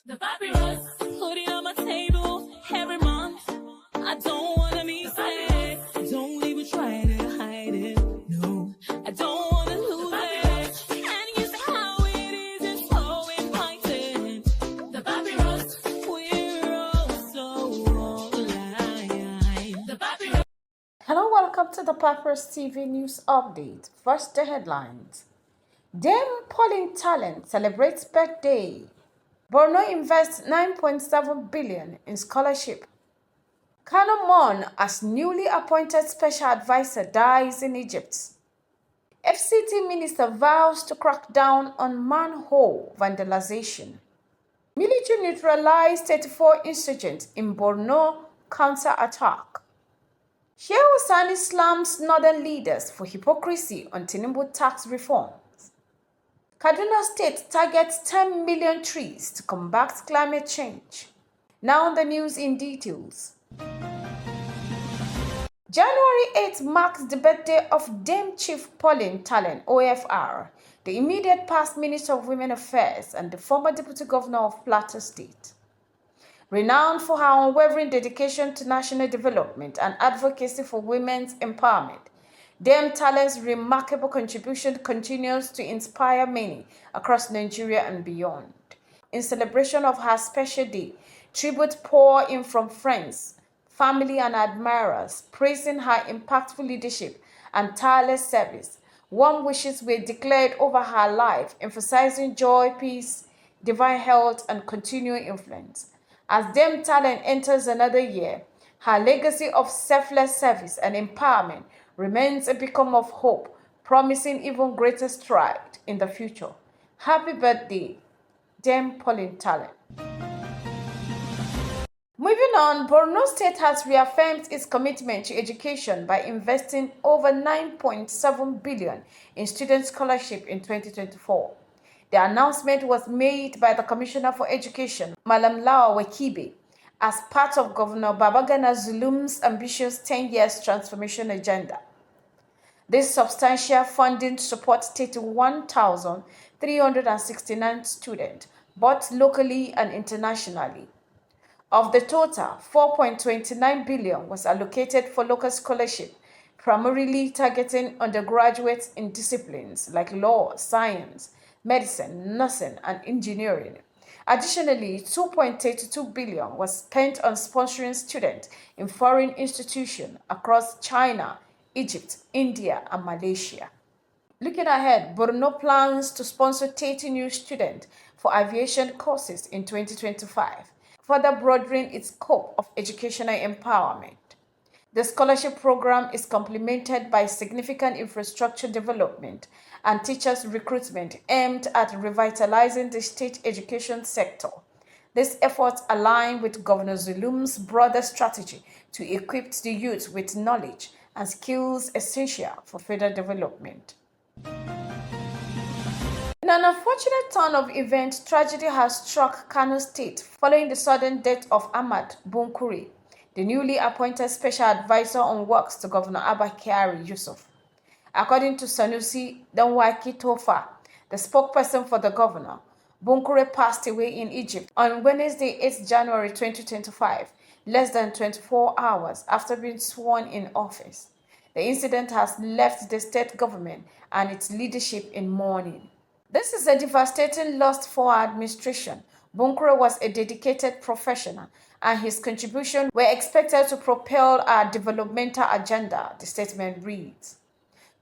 The papyrus, putting on my table every month. I don't wanna be sad. Don't even try to hide it. No, I don't wanna lose it. And you see how it is, it's so inviting. The papyrus, we're all so alive. The papyrus. Hello, welcome to the Papyrus TV News Update. First, the headlines. Dame Pauline Tallen celebrates birthday. Borno invests 9.7 billion in scholarship. Kano Mon, as newly appointed special advisor, dies in Egypt. FCT minister vows to crack down on manhole vandalization. Military neutralized 34 insurgents in Borno counter-attack. Shehu Sani slams northern leaders for hypocrisy on Tinubu tax reforms. Kaduna State targets 10 million trees to combat climate change. Now the news in details. January 8th marks the birthday of Dame Chief Pauline Tallen, OFR, the immediate past Minister of Women Affairs and the former Deputy Governor of Plateau State. Renowned for her unwavering dedication to national development and advocacy for women's empowerment, Dame Tallen's remarkable contribution continues to inspire many across Nigeria and beyond. In celebration of her special day, tribute pour in from friends, family, and admirers, praising her impactful leadership and tireless service. Warm wishes were declared over her life, emphasizing joy, peace, divine health, and continuing influence. As Dame Tallen enters another year, her legacy of selfless service and empowerment remains a beacon of hope, promising even greater stride in the future. Happy birthday, Dame Pauline Tallen. Moving on, Borno State has reaffirmed its commitment to education by investing over 9.7 billion in student scholarship in 2024. The announcement was made by the Commissioner for Education, Malam Lawa Wekibe, as part of Governor Babagana Zulum's ambitious 10-year transformation agenda. This substantial funding supports 31,369 students, both locally and internationally. Of the total, 4.29 billion was allocated for local scholarship, primarily targeting undergraduates in disciplines like law, science, medicine, nursing, and engineering. Additionally, 2.32 billion was spent on sponsoring students in foreign institutions across China, Egypt, India, and Malaysia. Looking ahead, Borno plans to sponsor 30 new students for aviation courses in 2025, further broadening its scope of educational empowerment. The scholarship program is complemented by significant infrastructure development and teachers' recruitment aimed at revitalizing the state education sector. These efforts align with Governor Zulum's broader strategy to equip the youth with knowledge and skills essential for further development. In an unfortunate turn of events, tragedy has struck Kano State following the sudden death of Ahmad Bunkure, the newly appointed special advisor on works to Governor Abba Kyari Yusuf. According to Sanusi Danwaki Tofa, the spokesperson for the governor, Bunkure passed away in Egypt on Wednesday, 8 January 2025, less than 24 hours after being sworn in office. The incident has left the state government and its leadership in mourning. This is a devastating loss for our administration. Bunkure was a dedicated professional, and his contributions were expected to propel our developmental agenda, the statement reads.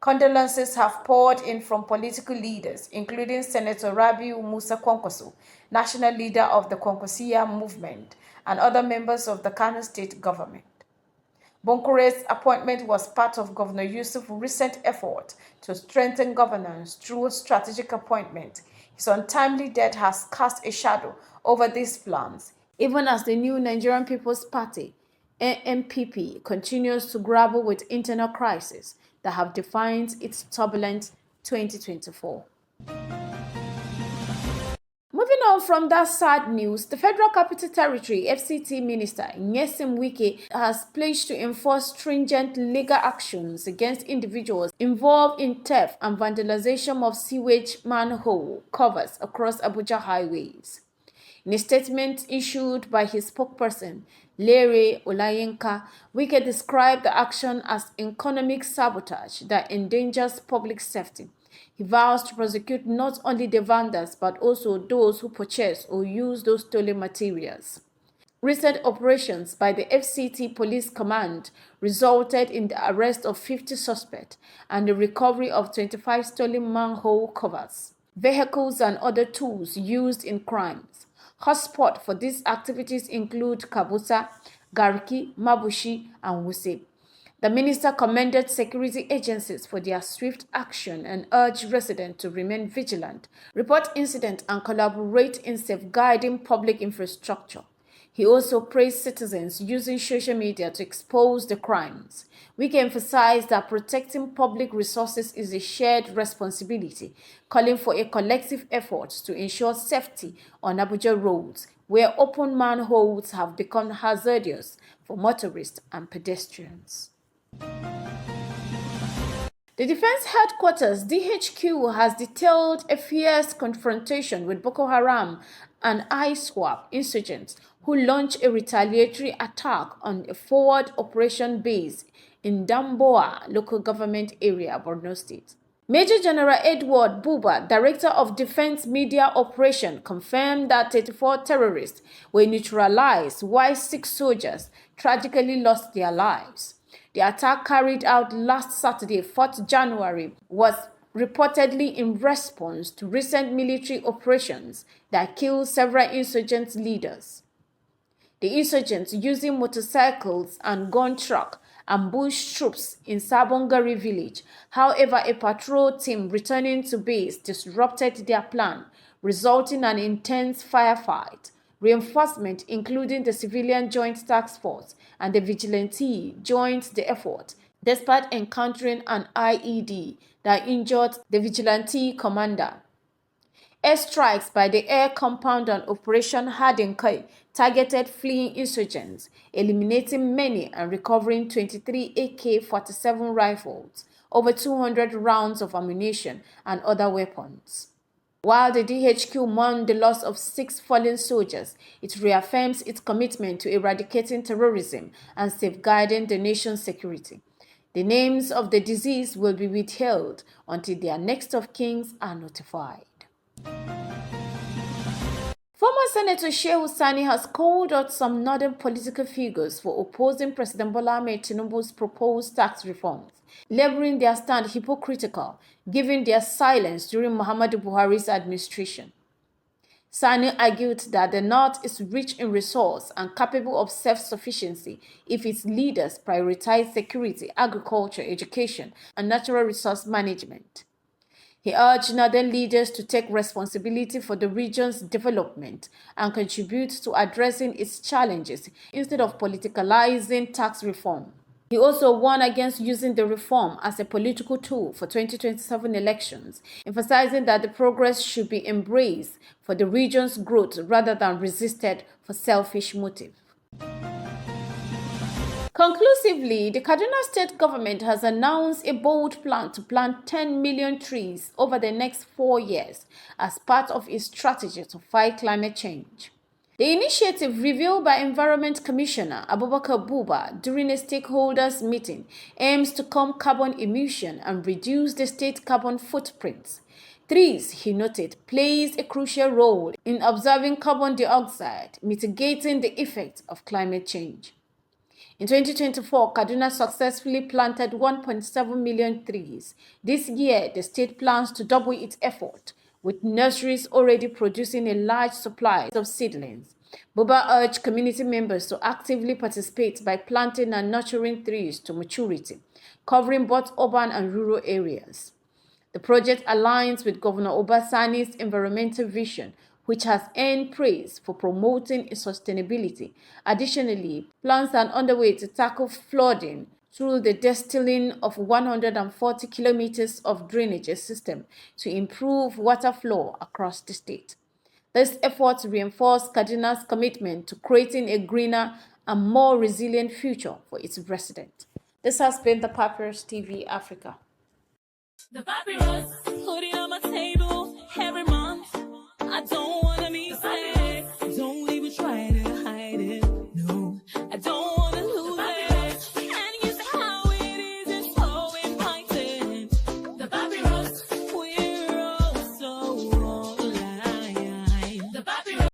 Condolences have poured in from political leaders, including Senator Rabiu Musa Kwankwaso, national leader of the Kwankwasiya movement, and other members of the Kano state government. Bunkure's appointment was part of Governor Yusuf's recent effort to strengthen governance through strategic appointment. His untimely death has cast a shadow over these plans, even as the new Nigerian People's Party, NPP, continues to grapple with internal crises that have defined its turbulent 2024. Moving on from that sad news, the Federal Capital Territory FCT Minister Nyesim Wike has pledged to enforce stringent legal actions against individuals involved in theft and vandalization of sewage manhole covers across Abuja highways. In a statement issued by his spokesperson, Lere Olayinka, Wike described the action as economic sabotage that endangers public safety. He vows to prosecute not only the vendors but also those who purchase or use those stolen materials. Recent operations by the FCT Police Command resulted in the arrest of 50 suspects and the recovery of 25 stolen manhole covers, vehicles and other tools used in crimes. Hotspots for these activities include Kabusa, Garki, Mabushi, and Wuse. The minister commended security agencies for their swift action and urged residents to remain vigilant, report incidents, and collaborate in safeguarding public infrastructure. He also praised citizens using social media to expose the crimes. Wike emphasized that protecting public resources is a shared responsibility, calling for a collective effort to ensure safety on Abuja roads, where open manholes have become hazardous for motorists and pedestrians. The Defense Headquarters (DHQ) has detailed a fierce confrontation with Boko Haram and ISWAP insurgents who launched a retaliatory attack on a forward operation base in Damboa local government area, Borno State. Major General Edward Buba, Director of Defense Media Operation, confirmed that 34 terrorists were neutralized while 6 soldiers tragically lost their lives. The attack carried out last Saturday, 4th January, was reportedly in response to recent military operations that killed several insurgent leaders. The insurgents, using motorcycles and gun truck, ambushed troops in Sabongari village. However, a patrol team returning to base disrupted their plan, resulting in an intense firefight. Reinforcement, including the Civilian Joint Task Force and the Vigilante, joined the effort, despite encountering an IED that injured the Vigilante commander. Airstrikes by the Air Compound and Operation Hadinkai targeted fleeing insurgents, eliminating many and recovering 23 AK-47 rifles, over 200 rounds of ammunition, and other weapons. While the DHQ mourned the loss of 6 fallen soldiers, it reaffirms its commitment to eradicating terrorism and safeguarding the nation's security. The names of the deceased will be withheld until their next of kin are notified. Former Senator Shehu Sani has called out some northern political figures for opposing President Bola Ahmed Tinubu's proposed tax reforms, labeling their stand hypocritical, given their silence during Muhammadu Buhari's administration. Sani argued that the North is rich in resource and capable of self-sufficiency if its leaders prioritize security, agriculture, education, and natural resource management. He urged northern leaders to take responsibility for the region's development and contribute to addressing its challenges instead of politicalizing tax reform. He also warned against using the reform as a political tool for 2027 elections, emphasizing that the progress should be embraced for the region's growth rather than resisted for selfish motives. Conclusively, the Kaduna State government has announced a bold plan to plant 10 million trees over the next 4 years as part of its strategy to fight climate change. The initiative, revealed by Environment Commissioner Abubakar Buba during a stakeholders meeting, aims to curb carbon emission and reduce the state carbon footprints. Trees, he noted, plays a crucial role in absorbing carbon dioxide, mitigating the effects of climate change. In 2024, Kaduna successfully planted 1.7 million trees. This year, the state plans to double its effort, with nurseries already producing a large supply of seedlings. Buba urged community members to actively participate by planting and nurturing trees to maturity, covering both urban and rural areas. The project aligns with Governor Obasani's environmental vision, which has earned praise for promoting sustainability. Additionally, plans are underway to tackle flooding through the distilling of 140 kilometers of drainage system to improve water flow across the state. This effort reinforces Kaduna's commitment to creating a greener and more resilient future for its residents. This has been the Papyrus TV Africa. The papyrus, put it on my table every month. I don't